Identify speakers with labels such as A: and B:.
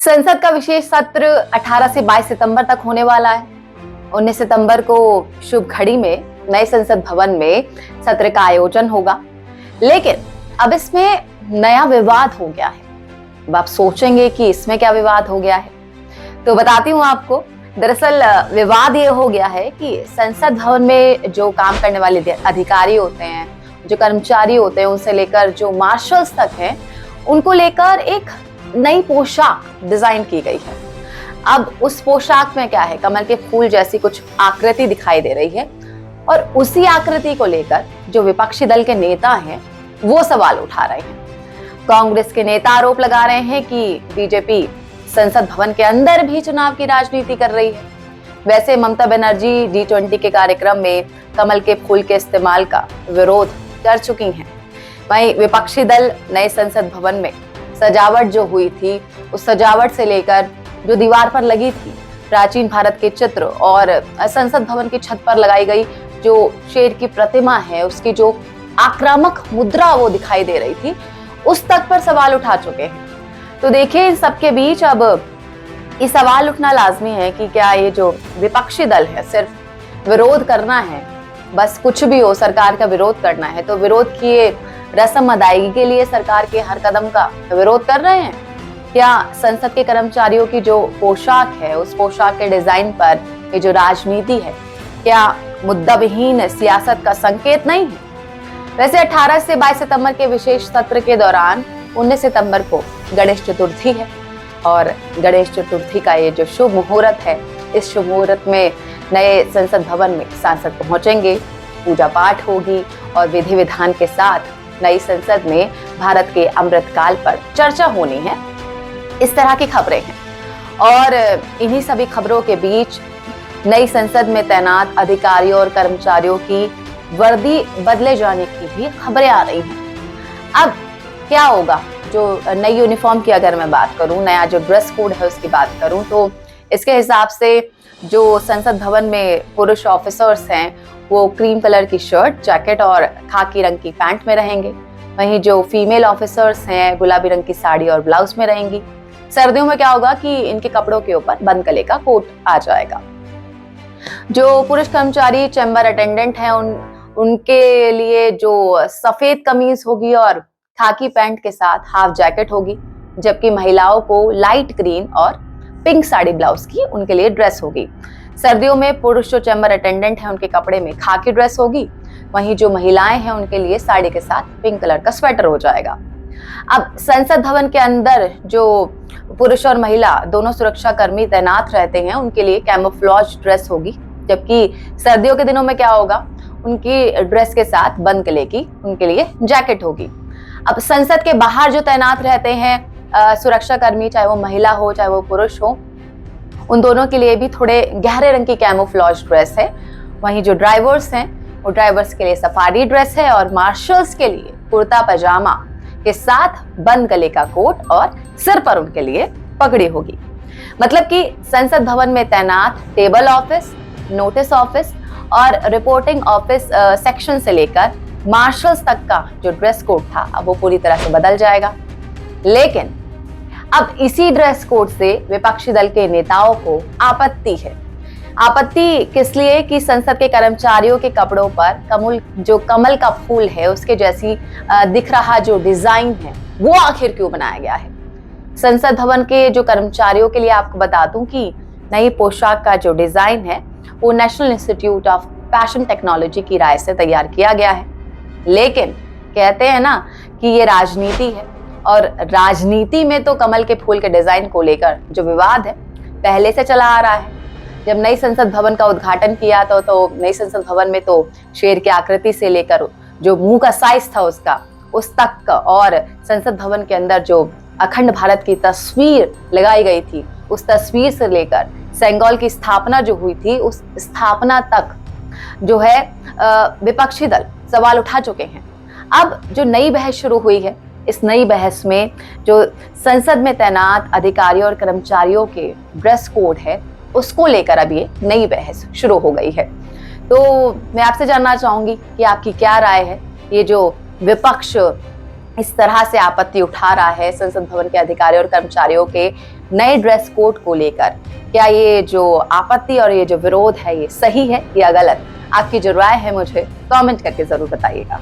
A: संसद का विशेष सत्र 18 से 22 सितंबर तक होने वाला है। 19 सितंबर को शुभ घड़ी में नए संसद भवन में सत्र का आयोजन होगा, लेकिन अब इसमें नया विवाद हो गया है। अब आप सोचेंगे कि इसमें क्या विवाद हो गया है, तो बताती हूँ आपको। दरअसल विवाद ये हो गया है कि संसद भवन में जो काम करने वाले अधिकारी होते हैं, जो कर्मचारी होते हैं, उनसे लेकर जो मार्शल्स तक हैं, उनको लेकर एक नई पोशाक डिजाइन की गई है। अब उस पोशाक में क्या है, कमल के फूल जैसी कुछ आकृति दिखाई दे रही है और उसी आकृति को लेकर जो विपक्षी दल के नेता हैं वो सवाल उठा रहे हैं। कांग्रेस के नेता आरोप लगा रहे हैं कि बीजेपी संसद भवन के अंदर भी चुनाव की राजनीति कर रही है। वैसे ममता बनर्जी G20 के कार्यक्रम में कमल के फूल के इस्तेमाल का विरोध कर चुकी हैं। वहीं विपक्षी दल नए संसद भवन में सजावट जो हुई थी, उस सजावट से लेकर जो दीवार पर लगी थी प्राचीन भारत के चित्र और संसद भवन की छत पर लगाई गई जो शेर की प्रतिमा है, उसकी जो आक्रामक मुद्रा वो दिखाई दे रही थी, उस तक पर सवाल उठा चुके हैं। तो देखिए, इन सबके बीच अब ये सवाल उठना लाजमी है कि क्या ये जो विपक्षी दल है सिर्फ विरोध करना है, बस कुछ भी हो सरकार का विरोध करना है, तो विरोध किए रस्म अदायगी के लिए सरकार के हर कदम का विरोध कर रहे हैं, या संसद के कर्मचारियों की जो पोशाक है, उस पोशाक के डिजाइन पर ये जो राजनीति है, क्या मुद्दा विहीन सियासत का संकेत नहीं है? वैसे 18 से 22 सितंबर के विशेष सत्र के दौरान 19 सितंबर को गणेश चतुर्थी है और गणेश चतुर्थी का ये जो शुभ मुहूर्त है, इस शुभ मुहूर्त में नए संसद भवन में सांसद पहुंचेंगे, पूजा पाठ होगी और विधि विधान के साथ नई संसद में भारत के अमृतकाल पर चर्चा होनी है। इस तरह की खबरें हैं और इन्हीं सभी खबरों के बीच नई संसद में तैनात अधिकारियों और कर्मचारियों की वर्दी बदले जाने की भी खबरें आ रही हैं। अब क्या होगा, जो नई यूनिफॉर्म की अगर मैं बात करूं, नया जो ड्रेस कोड है उसकी बात करूं, तो इसके हिसाब से जो संसद भवन में पुरुष ऑफिसर्स हैं वो क्रीम कलर की शर्ट, जैकेट और खाकी रंग की पैंट में रहेंगे। वहीं जो फीमेल ऑफिसर्स हैं गुलाबी रंग की साड़ी और ब्लाउज में रहेंगी। सर्दियों में क्या होगा कि इनके कपड़ों के ऊपर बंद गले का कोट आ जाएगा। जो पुरुष कर्मचारी चैम्बर अटेंडेंट हैं उनके लिए जो सफेद कमीज होगी और खाकी पैंट के साथ हाफ जैकेट होगी, जबकि महिलाओं को लाइट ग्रीन और पिंक साड़ी ब्लाउज की उनके लिए ड्रेस होगी। सर्दियों में पुरुष जो चैम्बर अटेंडेंट हैं उनके कपड़े में खाकी ड्रेस होगी, वहीं जो महिलाएं हैं उनके लिए साड़ी के साथ पिंक कलर का स्वेटर हो जाएगा। अब संसद भवन के अंदर जो पुरुष और महिला दोनों सुरक्षा कर्मी तैनात रहते हैं उनके लिए कैमोफ्लेज ड्रेस होगी, जबकि सर्दियों के दिनों में क्या होगा, उनकी ड्रेस के साथ बंद गले की उनके लिए जैकेट होगी। अब संसद के बाहर जो तैनात रहते हैं सुरक्षा कर्मी, चाहे वो महिला हो चाहे वो पुरुष हो, उन दोनों के लिए भी थोड़े गहरे रंग की कैमोफ्लेज ड्रेस है। वहीं जो ड्राइवर्स हैं वो ड्राइवर्स के लिए सफारी ड्रेस है और मार्शल्स के लिए कुर्ता पजामा के साथ बंद गले का कोट और सिर पर उनके लिए पगड़ी होगी। मतलब कि संसद भवन में तैनात टेबल ऑफिस, नोटिस ऑफिस और रिपोर्टिंग ऑफिस सेक्शन से लेकर मार्शल्स तक का जो ड्रेस कोड था अब वो पूरी तरह से बदल जाएगा। लेकिन अब इसी ड्रेस कोड से विपक्षी दल के नेताओं को आपत्ति है। आपत्ति किस लिए कि संसद के कर्मचारियों के कपड़ों पर कमल का फूल है उसके जैसी दिख रहा जो डिजाइन है वो आखिर क्यों बनाया गया है। संसद भवन के जो कर्मचारियों के लिए आपको बता दूं कि नई पोशाक का जो डिजाइन है वो national institute of fashion technology की राय से तैयार किया गया है। लेकिन कहते हैं ना कि ये राजनीति है और राजनीति में तो कमल के फूल के डिजाइन को लेकर जो विवाद है पहले से चला आ रहा है। जब नई संसद भवन का उद्घाटन किया तो नई संसद भवन में तो शेर की आकृति से लेकर जो मुंह का साइज था उसका उस तक का, और संसद भवन के अंदर जो अखंड भारत की तस्वीर लगाई गई थी उस तस्वीर से लेकर सेंगोल की स्थापना जो हुई थी उस स्थापना तक जो है विपक्षी दल सवाल उठा चुके हैं। अब जो नई बहस शुरू हुई है, इस नई बहस में जो संसद में तैनात अधिकारियों और कर्मचारियों के ड्रेस कोड है उसको लेकर अब ये नई बहस शुरू हो गई है। तो मैं आपसे जानना चाहूंगी कि आपकी क्या राय है। ये जो विपक्ष इस तरह से आपत्ति उठा रहा है संसद भवन के अधिकारियों और कर्मचारियों के नए ड्रेस कोड को लेकर, क्या ये जो आपत्ति और ये जो विरोध है ये सही है या गलत? आपकी जो राय है मुझे कमेंट करके जरूर बताइएगा।